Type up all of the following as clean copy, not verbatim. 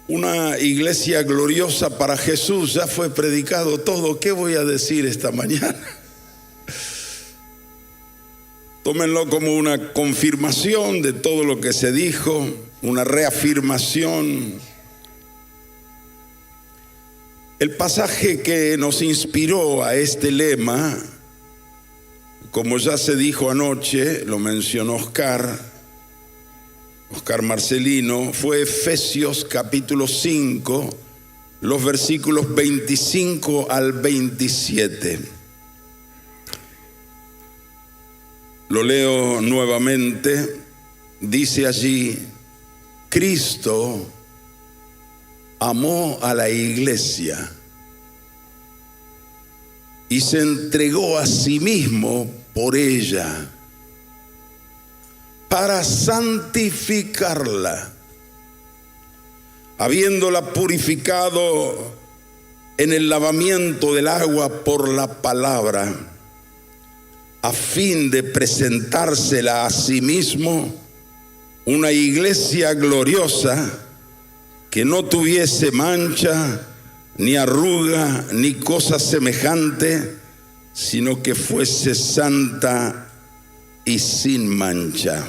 Una iglesia gloriosa para Jesús. Ya fue predicado todo. ¿Qué voy a decir esta mañana? Tómenlo como una confirmación de todo lo que se dijo, una reafirmación. El pasaje que nos inspiró a este lema, como ya se dijo anoche, lo mencionó Oscar Marcelino, fue Efesios capítulo 5, los versículos 25 al 27. Lo leo nuevamente. Dice allí: Cristo amó a la iglesia y se entregó a sí mismo por ella, para santificarla, habiéndola purificado en el lavamiento del agua por la palabra, a fin de presentársela a sí mismo una iglesia gloriosa, que no tuviese mancha, ni arruga, ni cosa semejante, sino que fuese santa y sin mancha.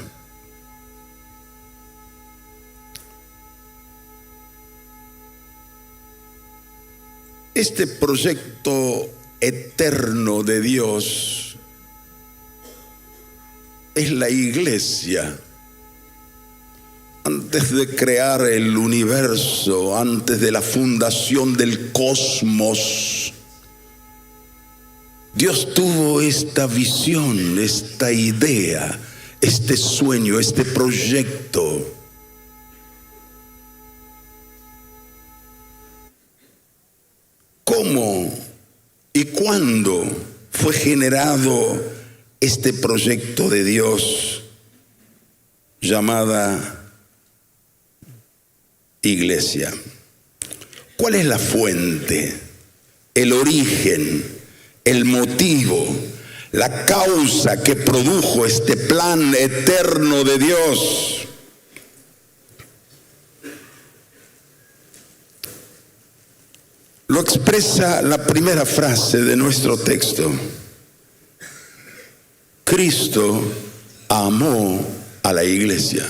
Este proyecto eterno de Dios es la iglesia. Antes de crear el universo, antes de la fundación del cosmos, Dios tuvo esta visión, esta idea, este sueño, este proyecto. ¿Cómo y cuándo fue generado este proyecto de Dios llamada iglesia? ¿Cuál es la fuente, el origen, el motivo, la causa que produjo este plan eterno de Dios? Lo expresa la primera frase de nuestro texto. Cristo amó a la iglesia.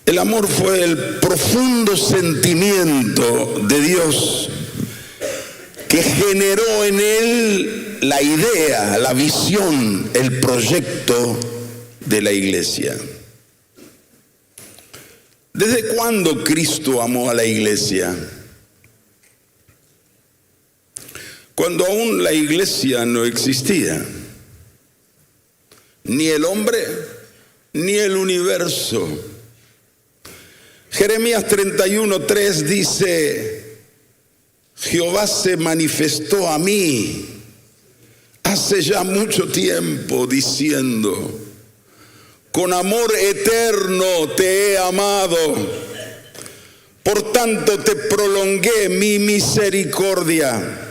El amor fue el profundo sentimiento de Dios que generó en él la idea, la visión, el proyecto de la iglesia. ¿Desde cuándo Cristo amó a la iglesia? Cuando aún la iglesia no existía. Ni el hombre, ni el universo. Jeremías 31:3 dice: Jehová se manifestó a mí hace ya mucho tiempo, diciendo: con amor eterno te he amado, por tanto te prolongué mi misericordia.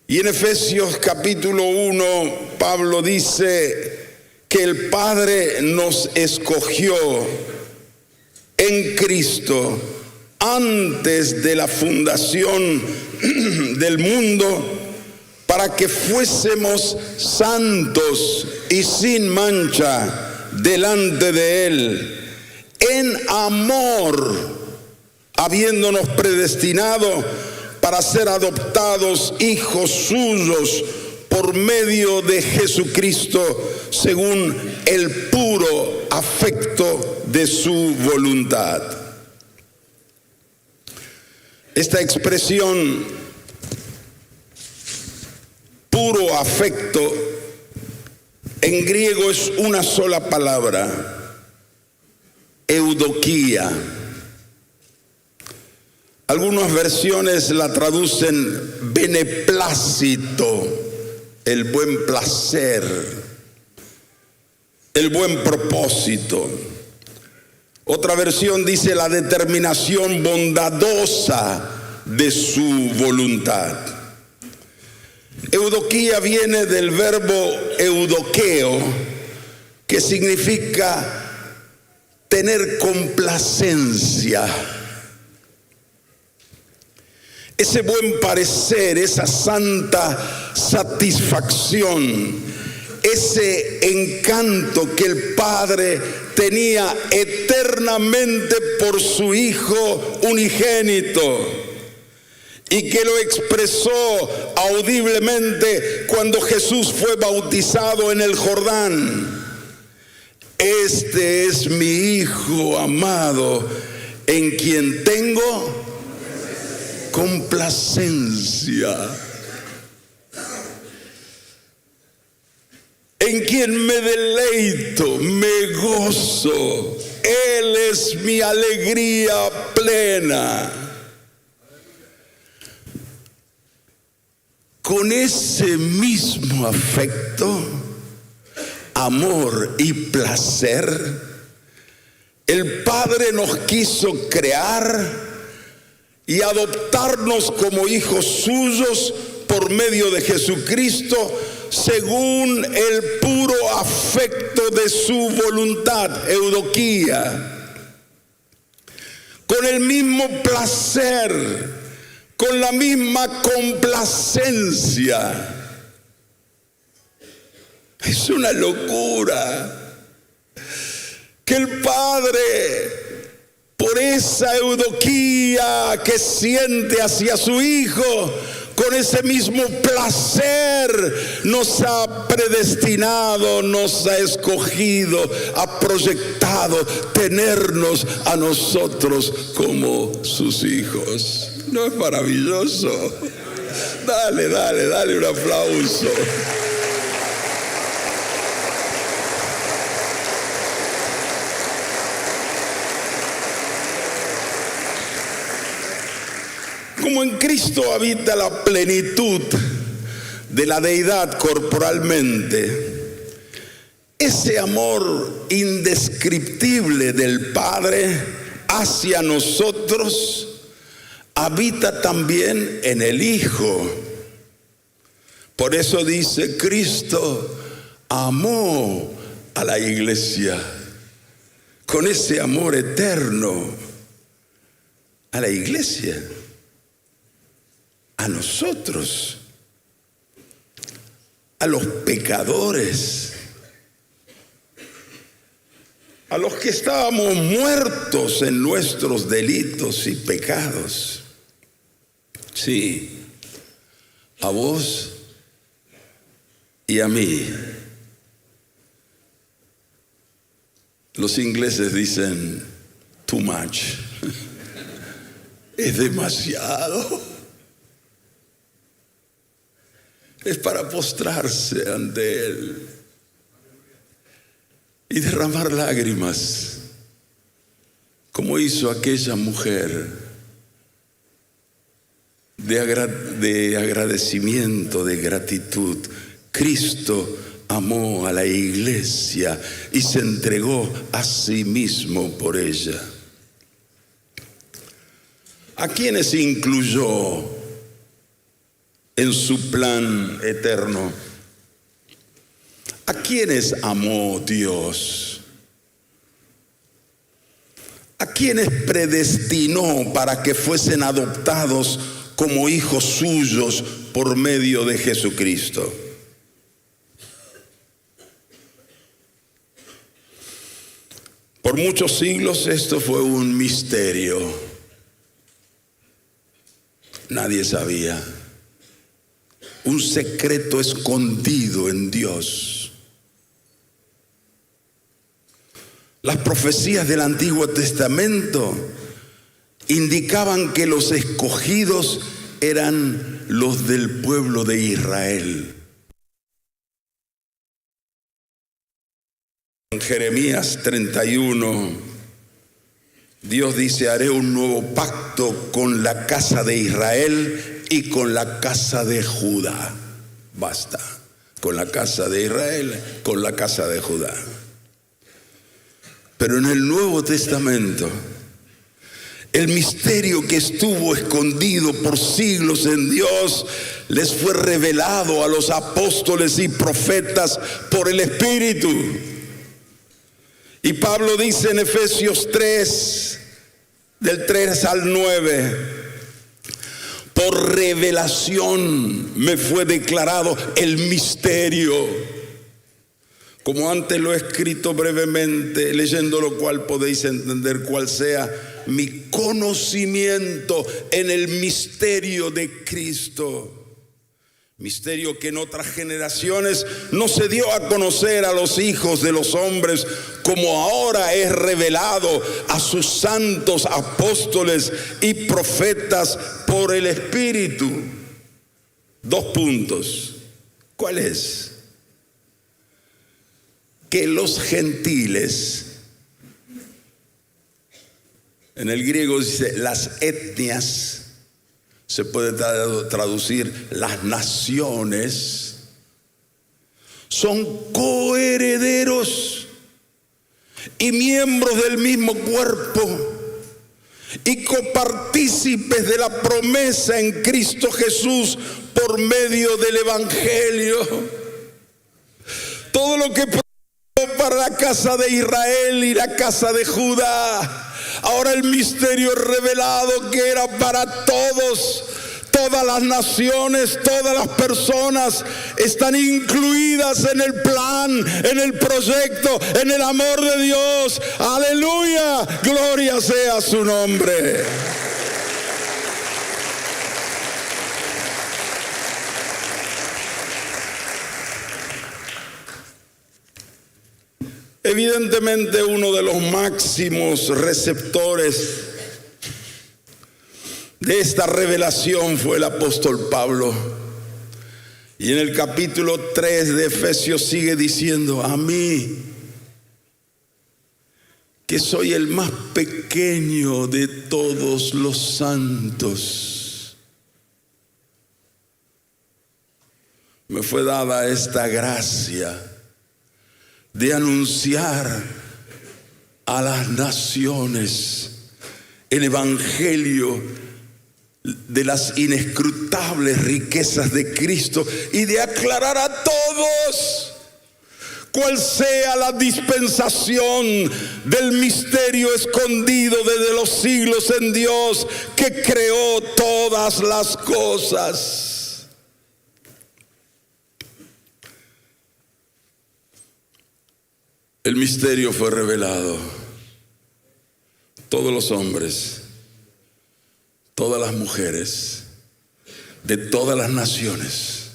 Y en Efesios capítulo 1, Pablo dice que el Padre nos escogió en Cristo antes de la fundación del mundo, para que fuésemos santos y sin mancha delante de Él, en amor, habiéndonos predestinado para ser adoptados hijos suyos por medio de Jesucristo, según el puro afecto de su voluntad. Esta expresión, puro afecto, en griego es una sola palabra: eudoquía. Algunas versiones la traducen beneplácito, el buen placer, el buen propósito. Otra versión dice la determinación bondadosa de su voluntad. Eudoquía viene del verbo eudoqueo, que significa tener complacencia. Ese buen parecer, esa santa satisfacción, ese encanto que el Padre tenía eternamente por su Hijo unigénito y que lo expresó audiblemente cuando Jesús fue bautizado en el Jordán. Este es mi Hijo amado, en quien tengo complacencia, en quien me deleito, me gozo. Él es mi alegría plena. Con ese mismo afecto, amor y placer, el Padre nos quiso crear y adoptarnos como hijos suyos por medio de Jesucristo, según el puro afecto de su voluntad, eudoquía, con el mismo placer, con la misma complacencia. Es una locura que el Padre, por esa eudoquía que siente hacia su Hijo, con ese mismo placer nos ha predestinado, nos ha escogido, ha proyectado tenernos a nosotros como sus hijos. ¿No es maravilloso? Dale un aplauso. Como en Cristo habita la plenitud de la deidad corporalmente, ese amor indescriptible del Padre hacia nosotros habita también en el Hijo. Por eso dice, Cristo amó a la iglesia con ese amor eterno, a la iglesia, a nosotros, a los pecadores, a los que estábamos muertos en nuestros delitos y pecados. Sí, a vos y a mí. Los ingleses dicen too much. Es demasiado. Es para postrarse ante Él y derramar lágrimas, como hizo aquella mujer, de agradecimiento, de gratitud. Cristo amó a la iglesia y se entregó a sí mismo por ella. ¿A quiénes incluyó en su plan eterno? ¿A quiénes amó Dios? ¿A quiénes predestinó para que fuesen adoptados como hijos suyos por medio de Jesucristo? Por muchos siglos esto fue un misterio. Nadie sabía. Un secreto escondido en Dios. Las profecías del Antiguo Testamento indicaban que los escogidos eran los del pueblo de Israel. En Jeremías 31, Dios dice: haré un nuevo pacto con la casa de Israel y con la casa de Judá. Basta. Con la casa de Israel, con la casa de Judá. Pero en el Nuevo Testamento, el misterio que estuvo escondido por siglos en Dios les fue revelado a los apóstoles y profetas por el Espíritu. Y Pablo dice en Efesios 3, del 3 al 9, por revelación me fue declarado el misterio. Como antes lo he escrito brevemente, leyendo lo cual podéis entender cuál sea mi conocimiento en el misterio de Cristo. Misterio que en otras generaciones no se dio a conocer a los hijos de los hombres, como ahora es revelado a sus santos apóstoles y profetas por el Espíritu. 2 puntos. ¿Cuál es? Que los gentiles, en el griego dice las etnias, se puede traducir las naciones, son coherederos y miembros del mismo cuerpo y copartícipes de la promesa en Cristo Jesús por medio del Evangelio. Todo lo que para la casa de Israel y la casa de Judá, ahora el misterio revelado que era para todos, todas las naciones, todas las personas están incluidas en el plan, en el proyecto, en el amor de Dios. Aleluya, gloria sea su nombre. Evidentemente uno de los máximos receptores de esta revelación fue el apóstol Pablo. Y en el capítulo 3 de Efesios sigue diciendo: a mí, que soy el más pequeño de todos los santos, me fue dada esta gracia de anunciar a las naciones el evangelio de las inescrutables riquezas de Cristo y de aclarar a todos cuál sea la dispensación del misterio escondido desde los siglos en Dios, que creó todas las cosas. El misterio fue revelado. Todos los hombres, todas las mujeres, de todas las naciones,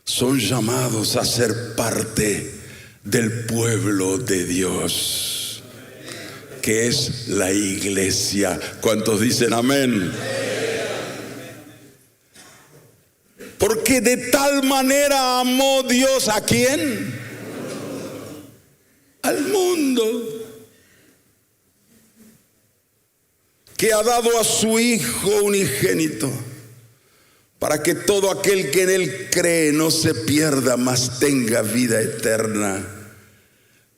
son llamados a ser parte del pueblo de Dios, que es la iglesia. ¿Cuántos dicen amén? Porque de tal manera amó Dios ¿a quién? Al mundo, que ha dado a su Hijo unigénito, para que todo aquel que en Él cree no se pierda, mas tenga vida eterna.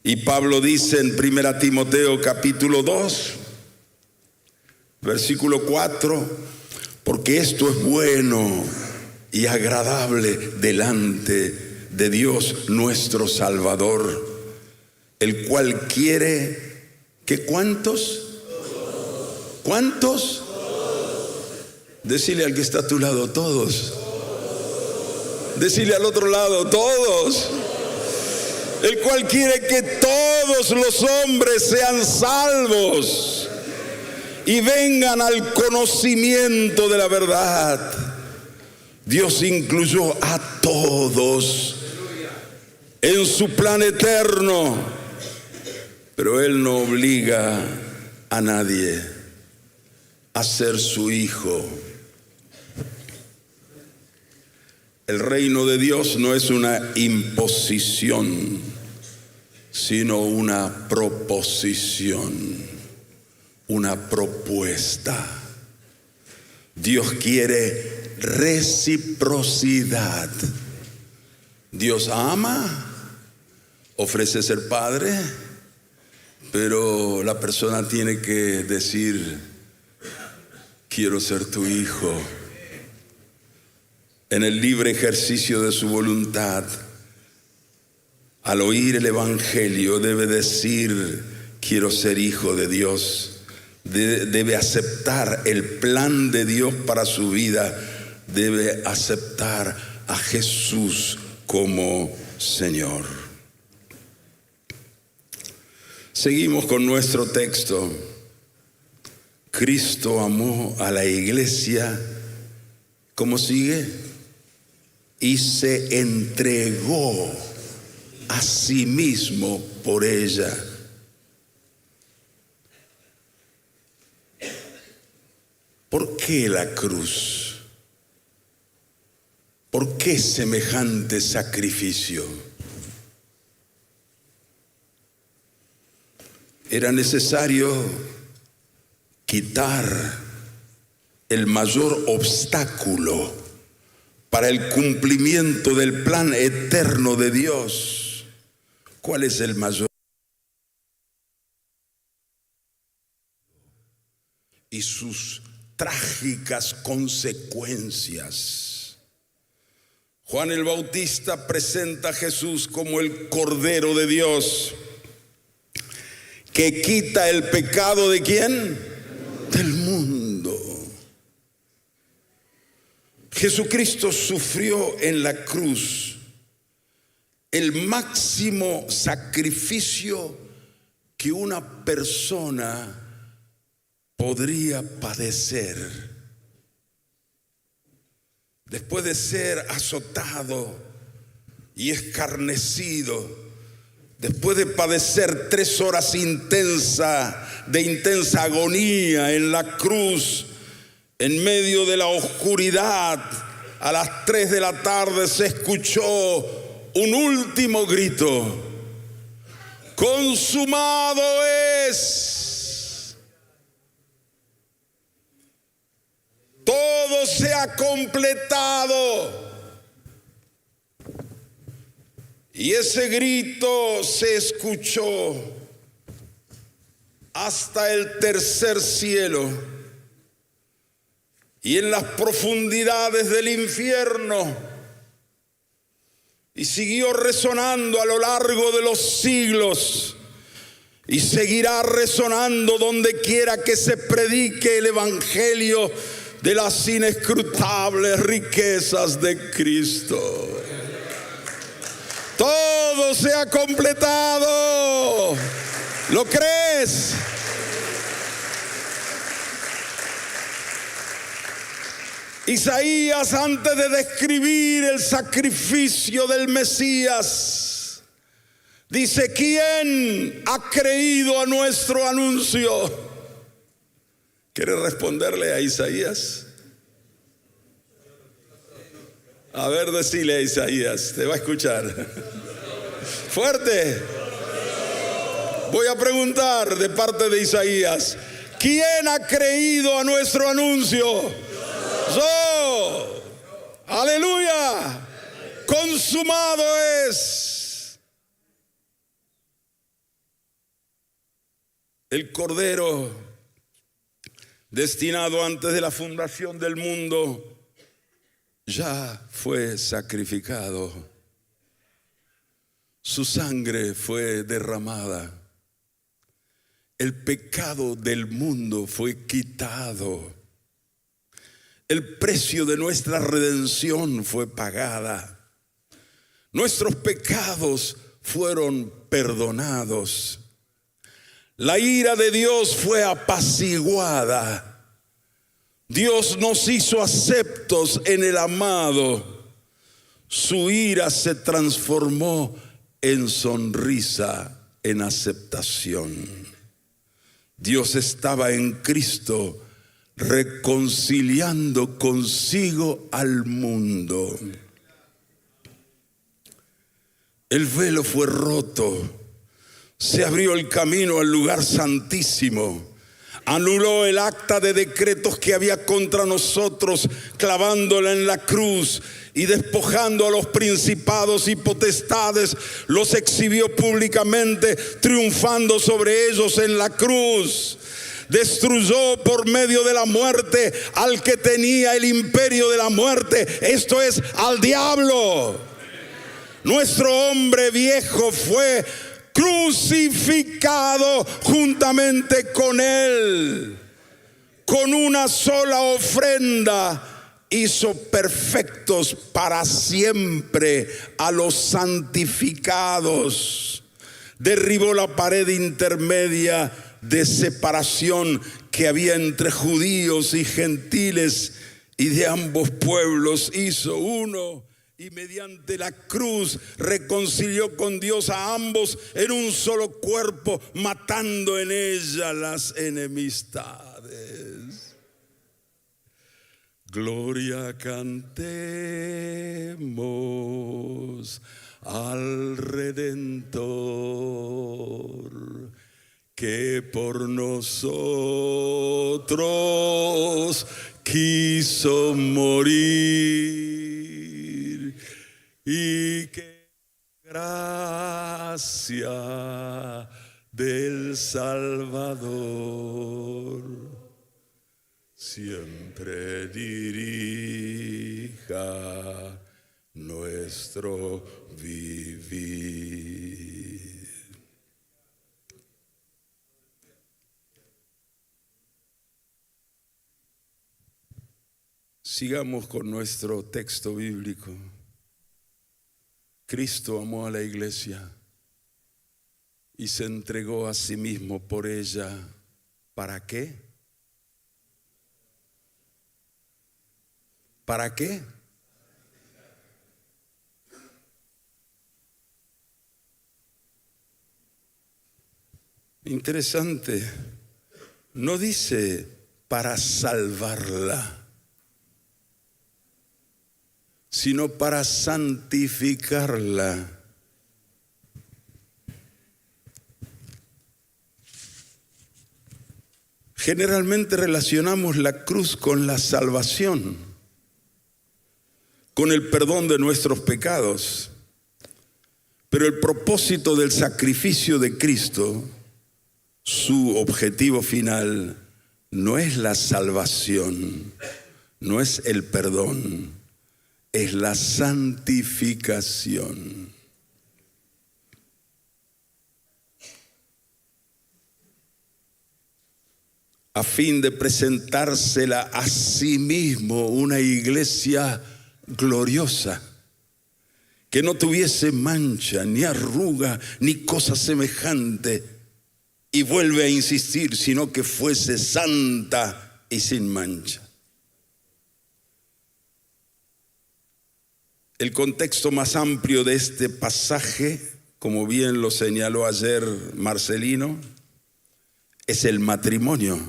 Y Pablo dice en 1 Timoteo capítulo 2, versículo 4, porque esto es bueno y agradable delante de Dios nuestro Salvador, el cual quiere que ¿cuántos? ¿Cuántos? Decile al que está a tu lado, todos. Decile al otro lado, todos. El cual quiere que todos los hombres sean salvos y vengan al conocimiento de la verdad. Dios incluyó a todos en su plan eterno, pero Él no obliga a nadie a ser su hijo. El reino de Dios no es una imposición, sino una proposición, una propuesta. Dios quiere reciprocidad. Dios ama, ofrece ser padre, pero la persona tiene que decir: quiero ser tu hijo. En el libre ejercicio de su voluntad, al oír el Evangelio debe decir: quiero ser hijo de Dios. Debe aceptar el plan de Dios para su vida. Debe aceptar a Jesús como Señor. Seguimos con nuestro texto. Cristo amó a la iglesia, ¿cómo sigue? Y se entregó a sí mismo por ella. ¿Por qué la cruz? ¿Por qué semejante sacrificio? Era necesario quitar el mayor obstáculo para el cumplimiento del plan eterno de Dios. ¿Cuál es el mayor? Y sus trágicas consecuencias. Juan el Bautista presenta a Jesús como el Cordero de Dios, que quita el pecado ¿de quién? Del mundo. Jesucristo sufrió en la cruz el máximo sacrificio que una persona podría padecer. Después de ser azotado y escarnecido, después de padecer 3 horas de intensa agonía en la cruz, en medio de la oscuridad, a las 3 de la tarde se escuchó un último grito: consumado es. Todo se ha completado. Y ese grito se escuchó hasta el tercer cielo y en las profundidades del infierno, y siguió resonando a lo largo de los siglos y seguirá resonando donde quiera que se predique el Evangelio de las inescrutables riquezas de Cristo. Todo se ha completado. ¿Lo crees? Isaías, antes de describir el sacrificio del Mesías, dice: ¿quién ha creído a nuestro anuncio? ¿Quiere responderle a Isaías? A ver, decile a Isaías, te va a escuchar. Fuerte. Voy a preguntar de parte de Isaías: ¿quién ha creído a nuestro anuncio? Yo. Aleluya. Consumado es. El Cordero, destinado antes de la fundación del mundo, ya fue sacrificado. Su sangre fue derramada. El pecado del mundo fue quitado. El precio de nuestra redención fue pagada. Nuestros pecados fueron perdonados. La ira de Dios fue apaciguada. Dios nos hizo aceptos en el amado. Su ira se transformó en sonrisa, en aceptación. Dios estaba en Cristo reconciliando consigo al mundo. El velo fue roto. Se abrió el camino al lugar santísimo. Anuló el acta de decretos que había contra nosotros, clavándola en la cruz y despojando a los principados y potestades, los exhibió públicamente, triunfando sobre ellos en la cruz. Destruyó por medio de la muerte al que tenía el imperio de la muerte, esto es, al diablo. Nuestro hombre viejo fue crucificado juntamente con él. Con una sola ofrenda hizo perfectos para siempre a los santificados. Derribó la pared intermedia de separación que había entre judíos y gentiles, y de ambos pueblos hizo uno, y mediante la cruz reconcilió con Dios a ambos en un solo cuerpo, matando en ella las enemistades. Gloria cantemos al Redentor, que por nosotros quiso morir, y que gracia del Salvador siempre dirija nuestro vivir. Sigamos con nuestro texto bíblico. Cristo amó a la iglesia y se entregó a sí mismo por ella. ¿Para qué? ¿Para qué? Interesante. No dice para salvarla, sino para santificarla. Generalmente relacionamos la cruz con la salvación, con el perdón de nuestros pecados. Pero el propósito del sacrificio de Cristo, su objetivo final, no es la salvación, no es el perdón, es la santificación. A fin de presentársela a sí mismo una iglesia gloriosa, que no tuviese mancha, ni arruga, ni cosa semejante, y vuelve a insistir, sino que fuese santa y sin mancha. El contexto más amplio de este pasaje, como bien lo señaló ayer Marcelino, es el matrimonio.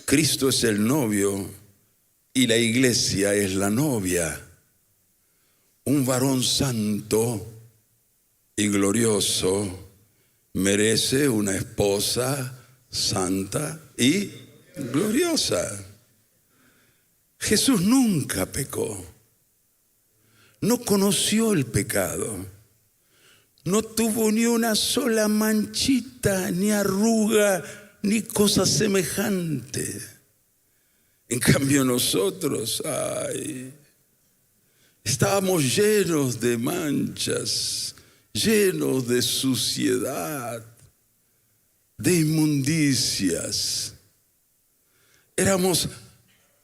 Cristo es el novio y la iglesia es la novia. Un varón santo y glorioso merece una esposa santa y gloriosa. Jesús nunca pecó. No conoció el pecado, no tuvo ni una sola manchita, ni arruga, ni cosa semejante. En cambio nosotros, estábamos llenos de manchas, llenos de suciedad, de inmundicias. Éramos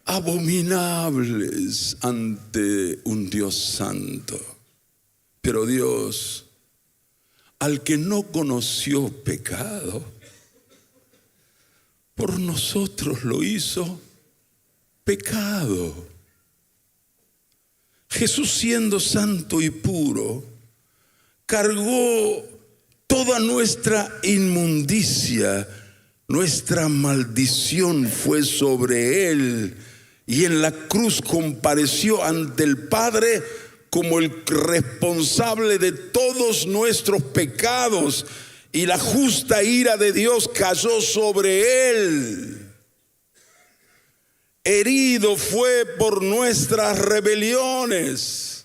abominables ante un Dios santo. Pero Dios, al que no conoció pecado, por nosotros lo hizo pecado. Jesús, siendo santo y puro, cargó toda nuestra inmundicia, nuestra maldición fue sobre él. Y en la cruz compareció ante el Padre como el responsable de todos nuestros pecados, y la justa ira de Dios cayó sobre él. Herido fue por nuestras rebeliones,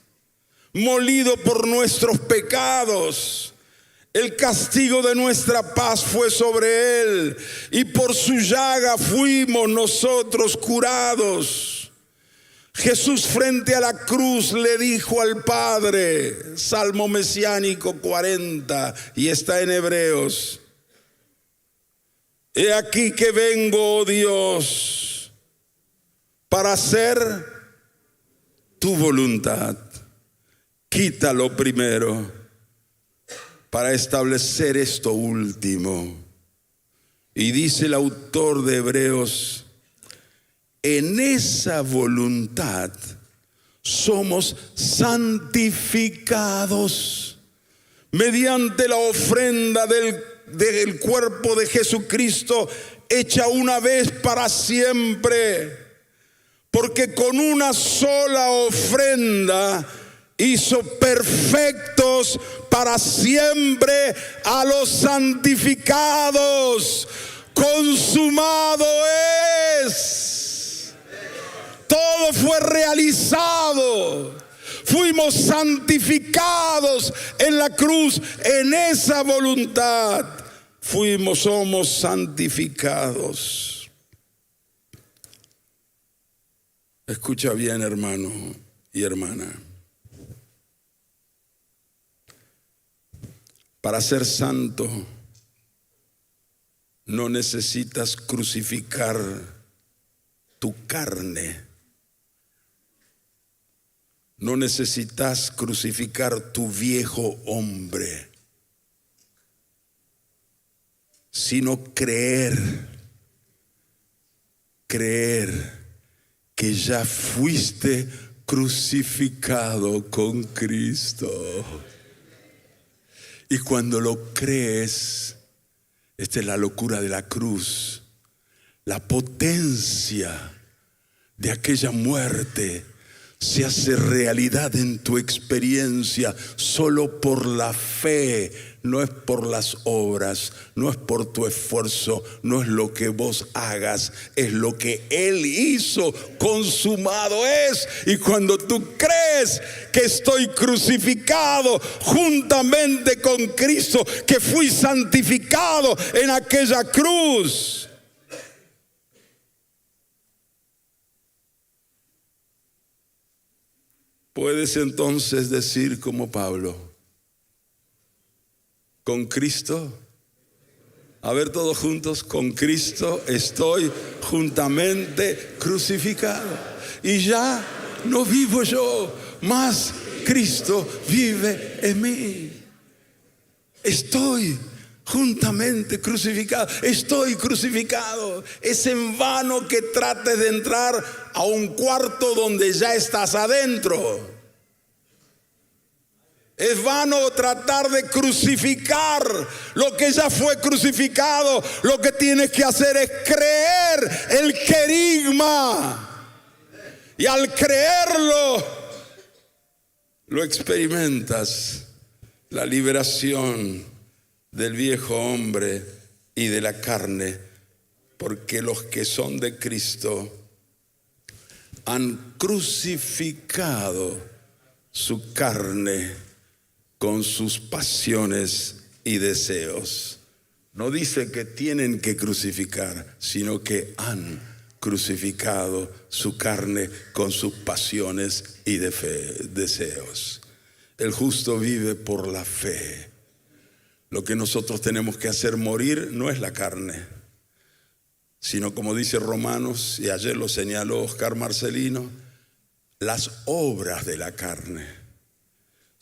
molido por nuestros pecados. El castigo de nuestra paz fue sobre él, y por su llaga fuimos nosotros curados. Jesús frente a la cruz le dijo al Padre, Salmo mesiánico 40, y está en Hebreos: he aquí que vengo, oh Dios, para hacer tu voluntad. Quítalo primero para establecer esto último. Y dice el autor de Hebreos: en esa voluntad somos santificados mediante la ofrenda del cuerpo de Jesucristo, hecha una vez para siempre, porque con una sola ofrenda hizo perfectos para siempre a los santificados. Consumado es. Todo fue realizado. Fuimos santificados en la cruz, en esa voluntad. Somos santificados. Escucha bien, hermano y hermana. Para ser santo no necesitas crucificar tu carne. No necesitas crucificar tu viejo hombre, sino creer que ya fuiste crucificado con Cristo. Y cuando lo crees, esta es la locura de la cruz, la potencia de aquella muerte se hace realidad en tu experiencia solo por la fe. No es por las obras, no es por tu esfuerzo, no es lo que vos hagas, es lo que Él hizo. Consumado es. Y cuando tú crees que estoy crucificado juntamente con Cristo, que fui santificado en aquella cruz, puedes entonces decir como Pablo: con Cristo, a ver todos juntos, con Cristo estoy juntamente crucificado. Y ya no vivo yo, mas Cristo vive en mí. Estoy juntamente crucificado, estoy crucificado. Es en vano que trates de entrar a un cuarto donde ya estás adentro. Es vano tratar de crucificar lo que ya fue crucificado. Lo que tienes que hacer es creer el querigma. Y al creerlo, lo experimentas, la liberación del viejo hombre y de la carne. Porque los que son de Cristo han crucificado su carne con sus pasiones y deseos. No dice que tienen que crucificar, sino que han crucificado su carne con sus pasiones y deseos. El justo vive por la fe. Lo que nosotros tenemos que hacer morir no es la carne, sino, como dice Romanos, y ayer lo señaló Oscar Marcelino, las obras de la carne.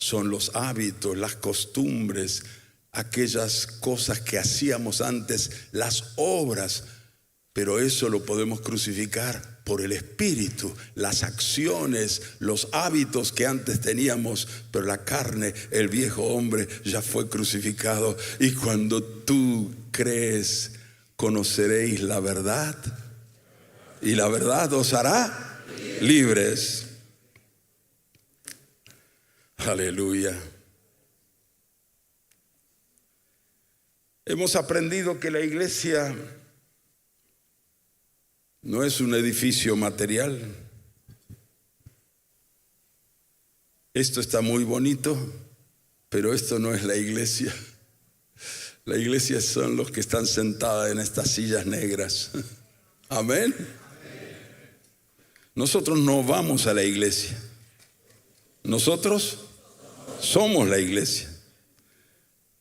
Son los hábitos, las costumbres, aquellas cosas que hacíamos antes, las obras. Pero eso lo podemos crucificar por el Espíritu, las acciones, los hábitos que antes teníamos. Pero la carne, el viejo hombre, ya fue crucificado. Y cuando tú crees, conoceréis la verdad, y la verdad os hará libres. Aleluya. Hemos aprendido que la iglesia no es un edificio material. Esto está muy bonito, pero esto no es la iglesia. La iglesia son los que están sentados en estas sillas negras. Amén. Nosotros no vamos a la iglesia. Nosotros somos la iglesia.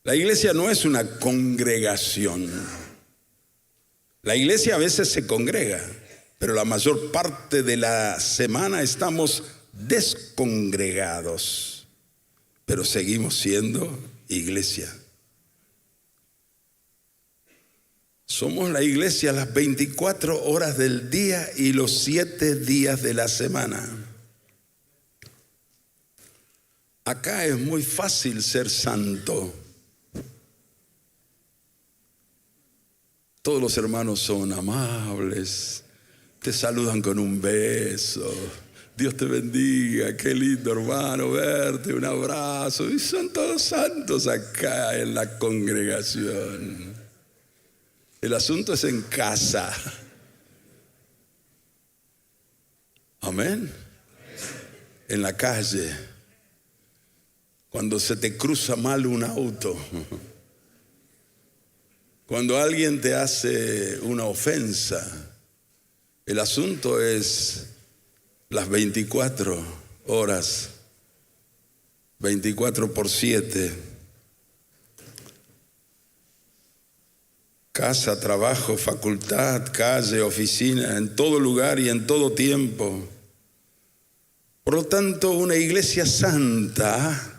La iglesia no es una congregación. La iglesia a veces se congrega, pero la mayor parte de la semana estamos descongregados, pero seguimos siendo iglesia. Somos la iglesia las 24 horas del día y los 7 días de la semana. Acá es muy fácil ser santo. Todos los hermanos son amables, te saludan con un beso. Dios te bendiga, qué lindo hermano verte, un abrazo. Y son todos santos acá en la congregación. El asunto es en casa. Amén. En la calle, cuando se te cruza mal un auto, cuando alguien te hace una ofensa, el asunto es las 24 horas, 24/7. Casa, trabajo, facultad, calle, oficina, en todo lugar y en todo tiempo. Por lo tanto, una iglesia santa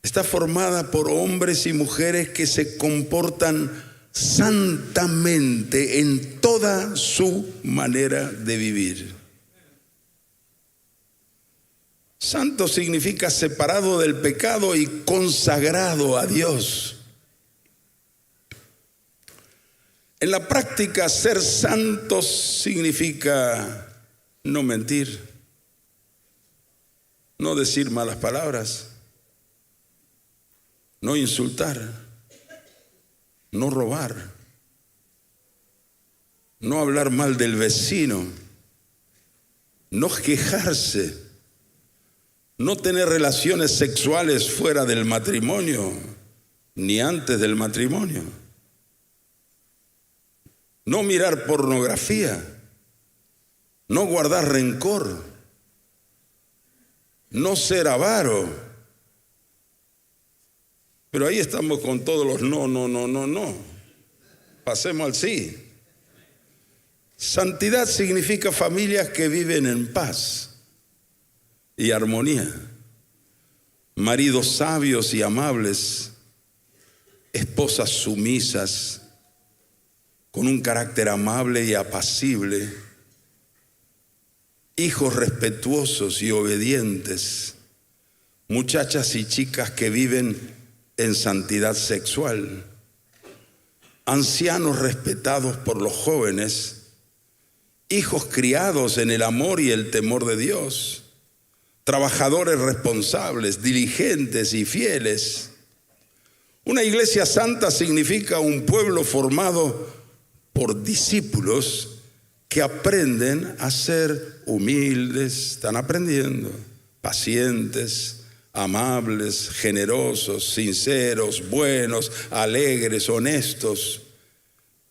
está formada por hombres y mujeres que se comportan santamente en toda su manera de vivir. Santo significa separado del pecado y consagrado a Dios. En la práctica, ser santos significa no mentir, no decir malas palabras, no insultar, no robar, no hablar mal del vecino, no quejarse, no tener relaciones sexuales fuera del matrimonio, ni antes del matrimonio. No mirar pornografía, no guardar rencor, no ser avaro. Pero ahí estamos con todos los no. Pasemos al sí. Santidad significa familias que viven en paz y armonía, maridos sabios y amables, esposas sumisas, con un carácter amable y apacible, hijos respetuosos y obedientes, muchachas y chicas que viven en santidad sexual, ancianos respetados por los jóvenes, hijos criados en el amor y el temor de Dios, trabajadores responsables, diligentes y fieles. Una iglesia santa significa un pueblo formado por discípulos que aprenden a ser humildes, están aprendiendo, pacientes, amables, generosos, sinceros, buenos, alegres, honestos.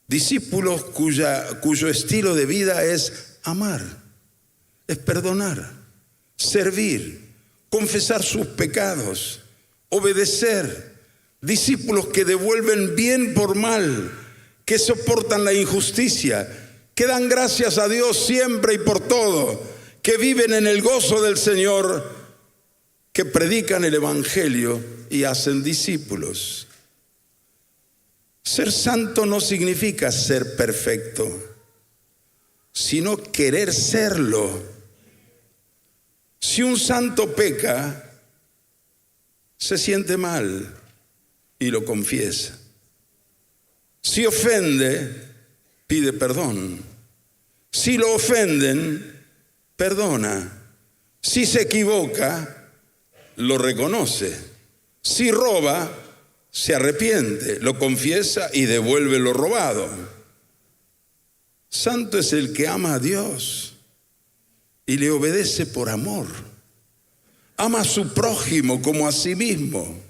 Discípulos cuyo estilo de vida es amar, es perdonar, servir, confesar sus pecados, obedecer. Discípulos que devuelven bien por mal, que soportan la injusticia, que dan gracias a Dios siempre y por todo, que viven en el gozo del Señor, que predican el Evangelio y hacen discípulos. Ser santo no significa ser perfecto, sino querer serlo. Si un santo peca, se siente mal y lo confiesa. Si ofende, pide perdón. Si lo ofenden, perdona. Si se equivoca, lo reconoce. Si roba, se arrepiente, lo confiesa y devuelve lo robado. Santo es el que ama a Dios y le obedece por amor. Ama a su prójimo como a sí mismo.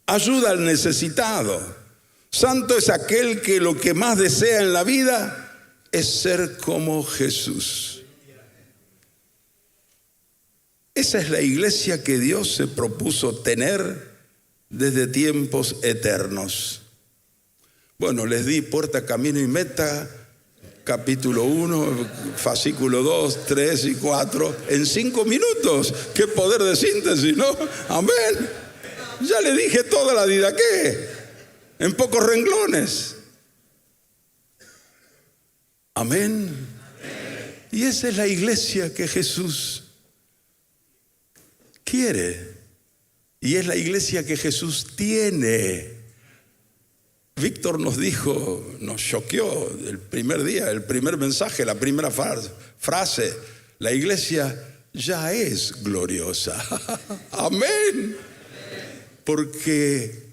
Ayuda al necesitado. Santo es aquel que lo que más desea en la vida es ser como Jesús. Esa es la iglesia que Dios se propuso tener desde tiempos eternos. Bueno, les di puerta, camino y meta, capítulo 1, fascículo 2, 3 y 4, en 5 minutos. ¡Qué poder de síntesis!, ¿no? Amén. Ya le dije toda la didaqué, en pocos renglones. Amén. Y esa es la iglesia que Jesús quiere. Y es la iglesia que Jesús tiene. Víctor nos dijo, nos choqueó el primer día, el primer mensaje, la primera frase: la iglesia ya es gloriosa. Amén. Porque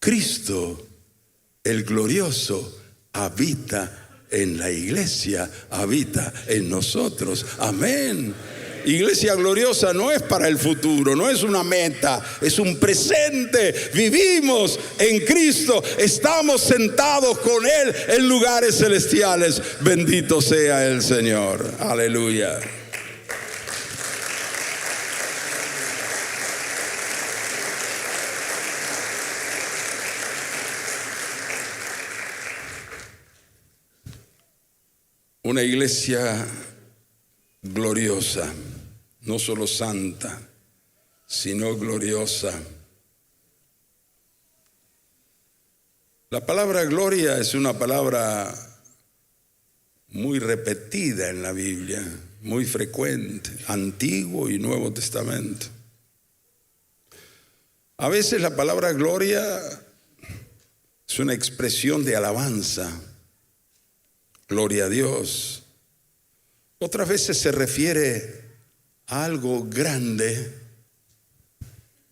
Cristo, el glorioso, habita en la iglesia, habita en nosotros. Amén. Iglesia gloriosa no es para el futuro, no es una meta, es un presente. Vivimos en Cristo, estamos sentados con Él en lugares celestiales. Bendito sea el Señor. Aleluya. Una iglesia gloriosa, no solo santa, sino gloriosa. La palabra gloria es una palabra muy repetida en la Biblia, muy frecuente, Antiguo y Nuevo Testamento. A veces la palabra gloria es una expresión de alabanza, gloria a Dios. Otras veces se refiere a algo grande,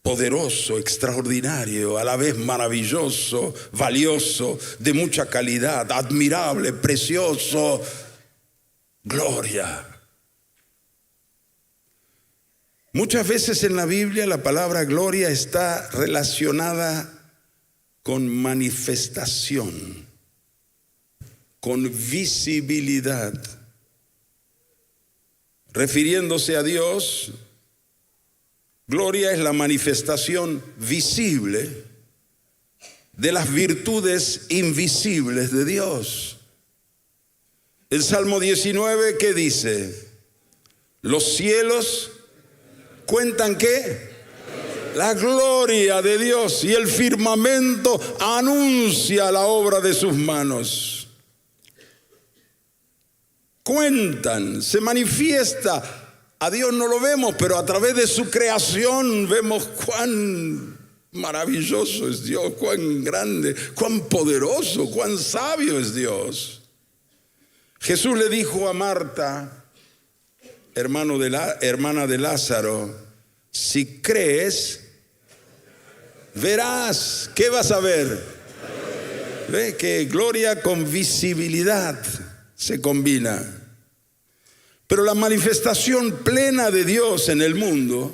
poderoso, extraordinario, a la vez maravilloso, valioso, de mucha calidad, admirable, precioso. Gloria. Muchas veces en la Biblia la palabra gloria está relacionada con manifestación, con visibilidad. Refiriéndose a Dios, gloria es la manifestación visible de las virtudes invisibles de Dios. El Salmo 19, ¿qué dice? Los cielos cuentan ¿qué? La gloria de Dios, y el firmamento anuncia la obra de sus manos. Cuentan, se manifiesta. A Dios no lo vemos, pero a través de su creación vemos cuán maravilloso es Dios, cuán grande, cuán poderoso, cuán sabio es Dios. Jesús le dijo a Marta, hermana de Lázaro: si crees, verás. ¿Qué vas a ver? Ve que gloria con visibilidad se combina. Pero la manifestación plena de Dios en el mundo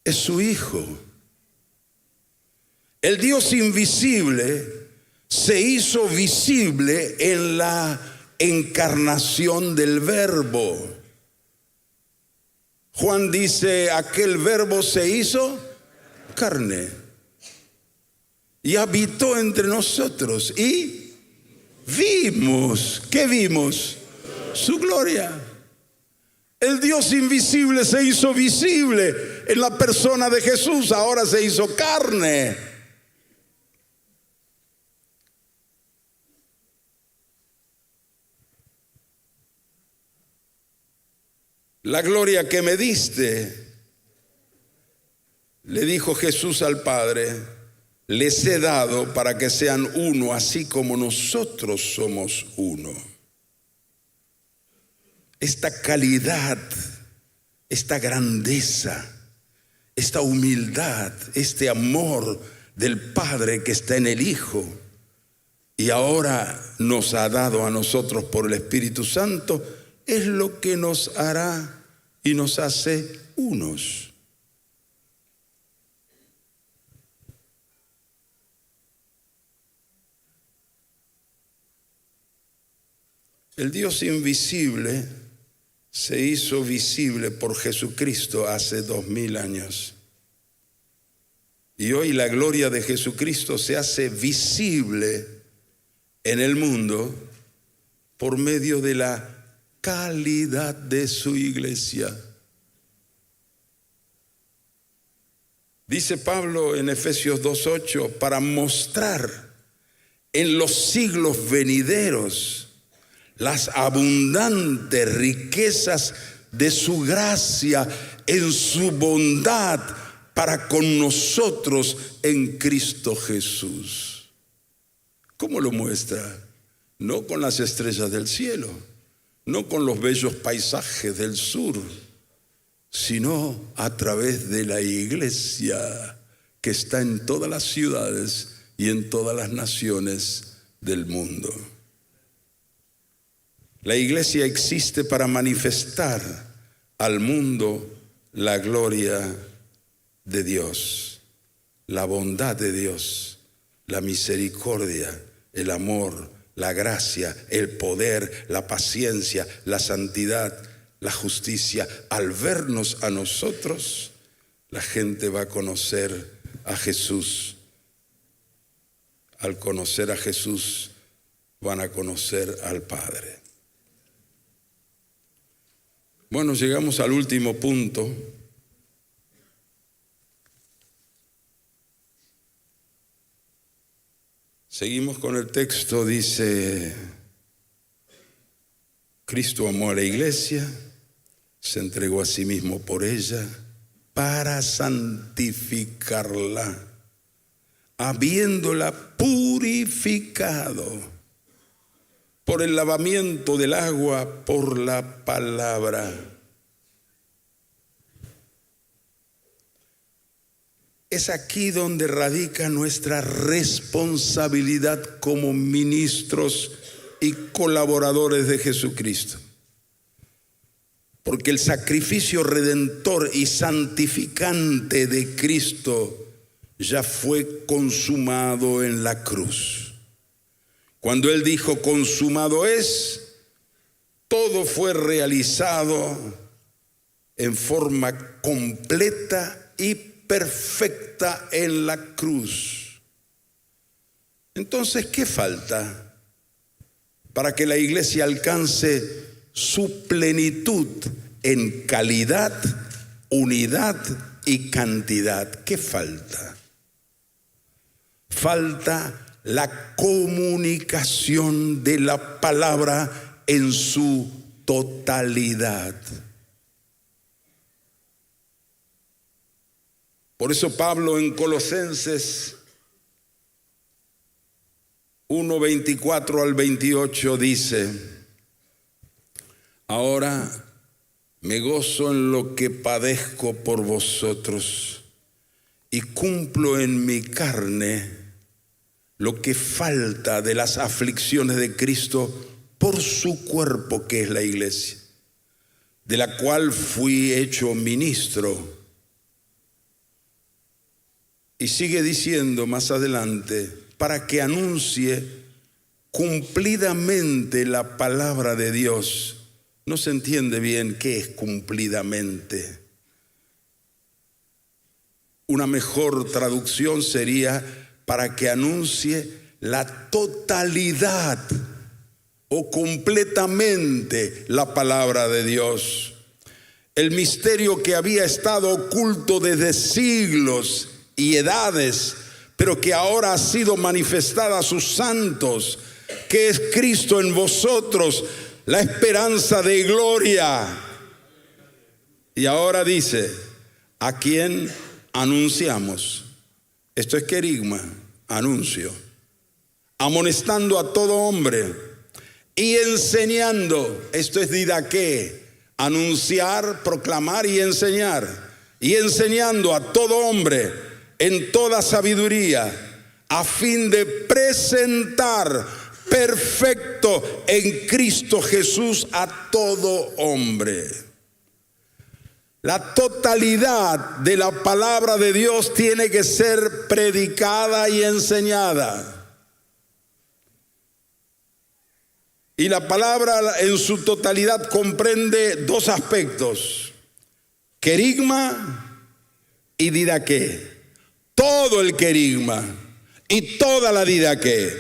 es su Hijo. El Dios invisible se hizo visible en la encarnación del Verbo. Juan dice: aquel Verbo se hizo carne y habitó entre nosotros y vimos. ¿Qué vimos? Su gloria. El Dios invisible se hizo visible en la persona de Jesús, ahora se hizo carne. La gloria que me diste, le dijo Jesús al Padre, les he dado para que sean uno, así como nosotros somos uno. Esta calidad, esta grandeza, esta humildad, este amor del Padre que está en el Hijo y ahora nos ha dado a nosotros por el Espíritu Santo, es lo que nos hará y nos hace unos. El Dios invisible se hizo visible por Jesucristo hace 2000 años. Y hoy la gloria de Jesucristo se hace visible en el mundo por medio de la calidad de su iglesia. Dice Pablo en Efesios 2:8, para mostrar en los siglos venideros las abundantes riquezas de su gracia en su bondad para con nosotros en Cristo Jesús. ¿Cómo lo muestra? No con las estrellas del cielo, no con los bellos paisajes del sur, sino a través de la iglesia que está en todas las ciudades y en todas las naciones del mundo. La iglesia existe para manifestar al mundo la gloria de Dios, la bondad de Dios, la misericordia, el amor, la gracia, el poder, la paciencia, la santidad, la justicia. Al vernos a nosotros, la gente va a conocer a Jesús. Al conocer a Jesús, van a conocer al Padre. Bueno, llegamos al último punto. Seguimos con el texto, dice, Cristo amó a la iglesia, se entregó a sí mismo por ella, para santificarla, habiéndola purificado por el lavamiento del agua, por la palabra. Es aquí donde radica nuestra responsabilidad como ministros y colaboradores de Jesucristo. Porque el sacrificio redentor y santificante de Cristo ya fue consumado en la cruz. Cuando Él dijo consumado es, todo fue realizado en forma completa y perfecta en la cruz. Entonces, ¿qué falta para que la iglesia alcance su plenitud en calidad, unidad y cantidad? ¿Qué falta? Falta la comunicación de la palabra en su totalidad. Por eso Pablo en Colosenses 1:24 al 28 dice: ahora me gozo en lo que padezco por vosotros y cumplo en mi carne lo que falta de las aflicciones de Cristo por su cuerpo, que es la iglesia, de la cual fui hecho ministro. Y sigue diciendo más adelante, para que anuncie cumplidamente la palabra de Dios. No se entiende bien qué es cumplidamente. Una mejor traducción sería para que anuncie la totalidad o completamente la palabra de Dios. El misterio que había estado oculto desde siglos y edades, pero que ahora ha sido manifestada a sus santos, que es Cristo en vosotros, la esperanza de gloria. Y ahora dice, ¿a quién anunciamos? Esto es querigma, anuncio. Amonestando a todo hombre y enseñando, esto es didaqué, anunciar, proclamar y enseñar. Y enseñando a todo hombre en toda sabiduría, a fin de presentar perfecto en Cristo Jesús a todo hombre. La totalidad de la palabra de Dios tiene que ser predicada y enseñada. Y la palabra en su totalidad comprende dos aspectos: querigma y didaqué. Todo el querigma y toda la didaqué,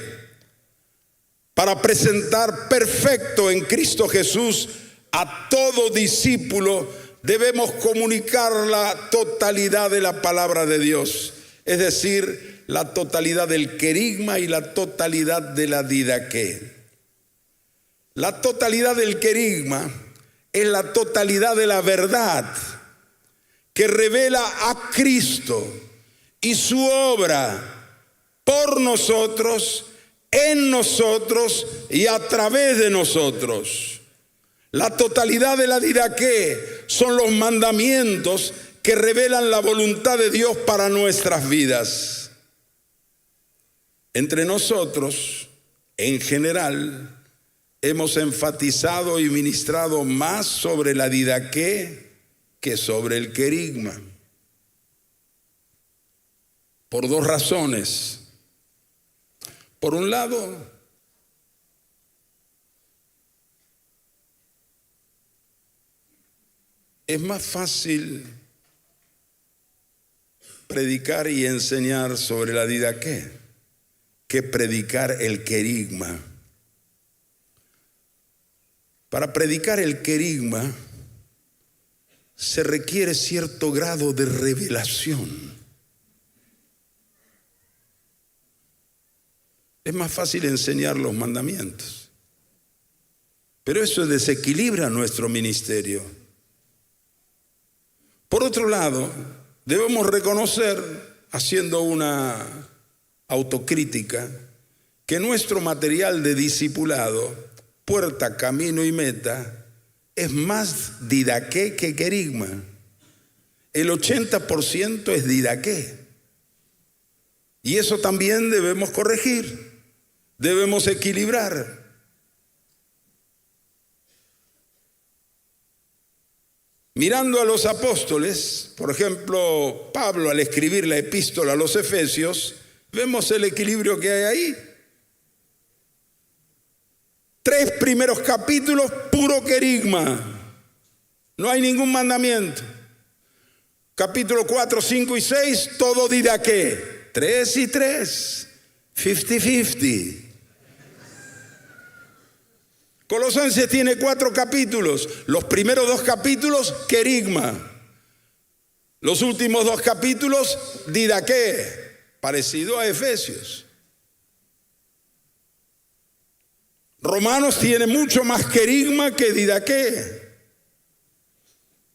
para presentar perfecto en Cristo Jesús a todo discípulo, debemos comunicar la totalidad de la palabra de Dios, es decir, la totalidad del querigma y la totalidad de la didaqué. La totalidad del querigma es la totalidad de la verdad que revela a Cristo y su obra por nosotros, en nosotros y a través de nosotros. La totalidad de la didaqué son los mandamientos que revelan la voluntad de Dios para nuestras vidas. Entre nosotros, en general, hemos enfatizado y ministrado más sobre la didaqué que sobre el querigma. Por dos razones. Por un lado, es más fácil predicar y enseñar sobre la didaqué que predicar el querigma. Para predicar el querigma se requiere cierto grado de revelación. Es más fácil enseñar los mandamientos, pero eso desequilibra nuestro ministerio. Por otro lado, debemos reconocer, haciendo una autocrítica, que nuestro material de discipulado, puerta, camino y meta, es más didaqué que querigma. El 80% es didaqué. Y eso también debemos corregir, debemos equilibrar. Mirando a los apóstoles, por ejemplo, Pablo al escribir la epístola a los Efesios, vemos el equilibrio que hay ahí. 3 primeros capítulos, puro querigma. No hay ningún mandamiento. Capítulo 4, 5 y 6, todo didaqué. 3 y 3, 50-50. Colosenses tiene 4 capítulos. Los primeros 2 capítulos, querigma. Los últimos 2 capítulos, didaqué, parecido a Efesios. Romanos tiene mucho más querigma que didaqué.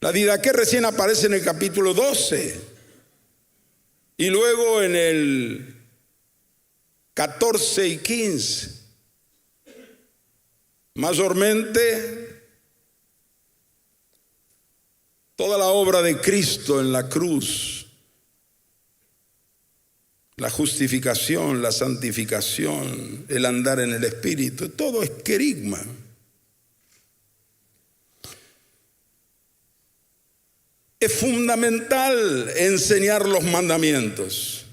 La didaqué recién aparece en el capítulo 12. Y luego en el 14 y 15. Mayormente, toda la obra de Cristo en la cruz, la justificación, la santificación, el andar en el Espíritu, todo es querigma. Es fundamental enseñar los mandamientos,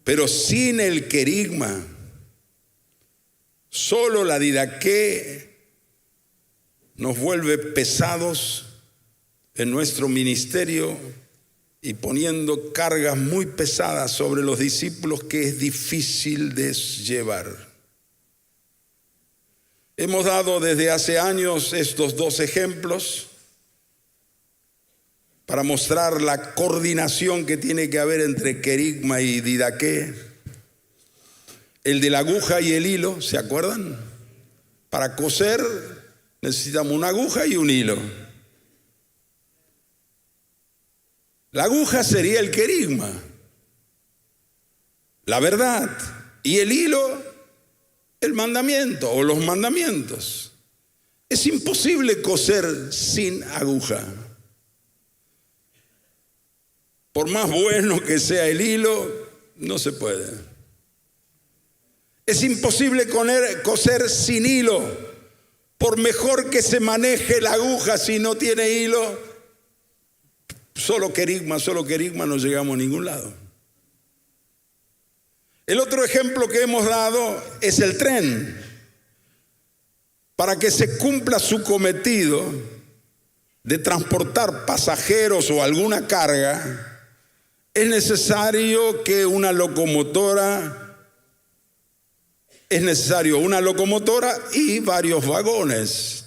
pero sin el querigma, solo la didaqué nos vuelve pesados en nuestro ministerio y poniendo cargas muy pesadas sobre los discípulos que es difícil de llevar. Hemos dado desde hace años estos 2 ejemplos para mostrar la coordinación que tiene que haber entre querigma y didaqué. El de la aguja y el hilo, ¿se acuerdan? Para coser necesitamos una aguja y un hilo. La aguja sería el querigma, la verdad, y el hilo, el mandamiento o los mandamientos. Es imposible coser sin aguja. Por más bueno que sea el hilo, no se puede. Es imposible coser sin hilo. Por mejor que se maneje la aguja, si no tiene hilo, solo querigma, no llegamos a ningún lado. El otro ejemplo que hemos dado es el tren. para que se cumpla su cometido de transportar pasajeros o alguna carga, es necesario una locomotora y varios vagones.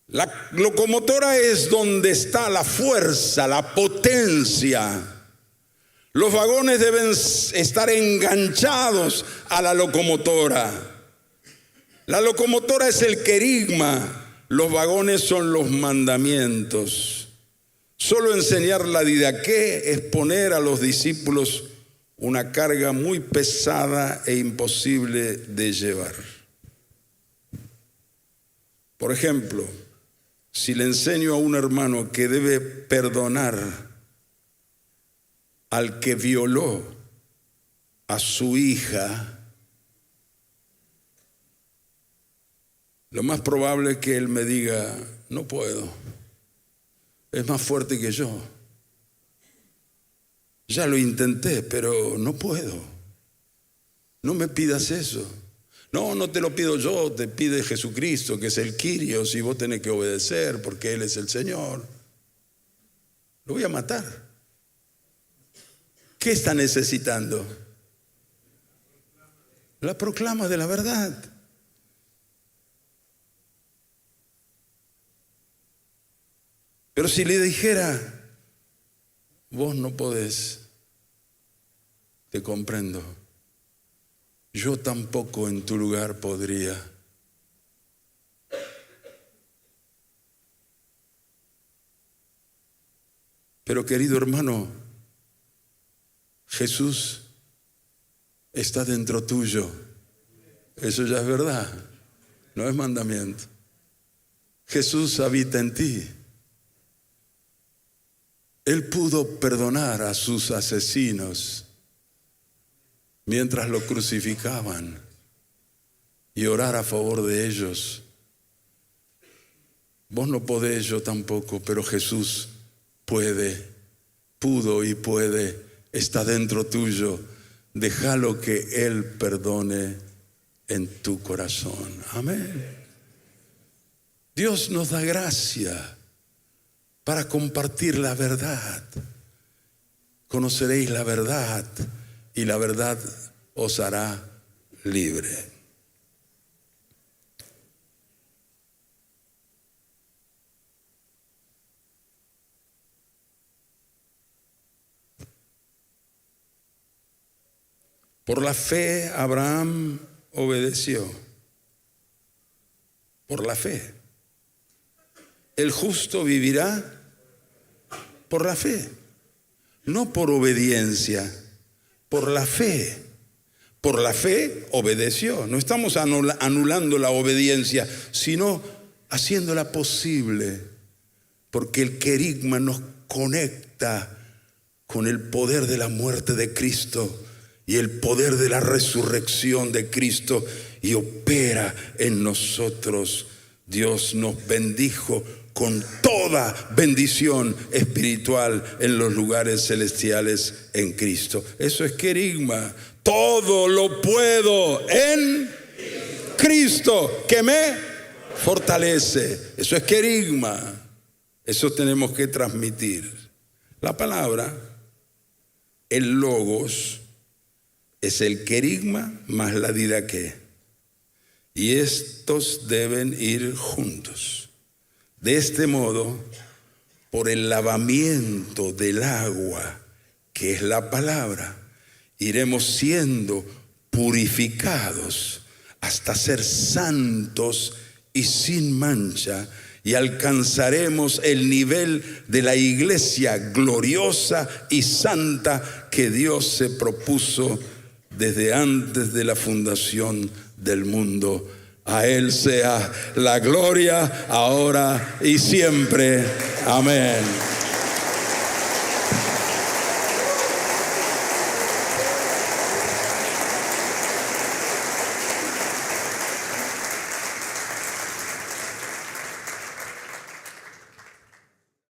La locomotora es donde está la fuerza, la potencia. Los vagones deben estar enganchados a la locomotora. La locomotora es el querigma, los vagones son los mandamientos. Solo enseñar la didaqué es poner a los discípulos una carga muy pesada e imposible de llevar. Por ejemplo, si le enseño a un hermano que debe perdonar al que violó a su hija, lo más probable es que él me diga, no puedo, es más fuerte que yo. Ya lo intenté, pero no puedo. No me pidas eso. No, no te lo pido yo, te pide Jesucristo, que es el Kyrios, y vos tenés que obedecer porque Él es el Señor. Lo voy a matar. ¿Qué está necesitando? La proclama de la verdad. Pero si le dijera, vos no podés, te comprendo. Yo tampoco en tu lugar podría. Pero querido hermano, Jesús está dentro tuyo. Eso ya es verdad, no es mandamiento. Jesús habita en ti. Él pudo perdonar a sus asesinos mientras lo crucificaban y orar a favor de ellos. Vos no podés, yo tampoco, pero Jesús pudo y puede, está dentro tuyo. Déjalo que Él perdone en tu corazón. Amén. Dios nos da gracia para compartir la verdad. Conoceréis la verdad y la verdad os hará libre. Por la fe Abraham obedeció. Por la fe. El justo vivirá por la fe, no por obediencia, por la fe. Por la fe obedeció. No estamos anulando la obediencia, sino haciéndola posible, porque el querigma nos conecta con el poder de la muerte de Cristo y el poder de la resurrección de Cristo, y opera en nosotros. Dios nos bendijo con toda bendición espiritual en los lugares celestiales en Cristo. Eso es querigma. Todo lo puedo en Cristo que me fortalece. Eso es querigma. Eso tenemos que transmitir. La palabra, el logos, es el querigma más la didaqué. Y estos deben ir juntos. De este modo, por el lavamiento del agua, que es la palabra, iremos siendo purificados hasta ser santos y sin mancha, y alcanzaremos el nivel de la iglesia gloriosa y santa que Dios se propuso desde antes de la fundación del mundo. A Él sea la gloria ahora y siempre. Amén.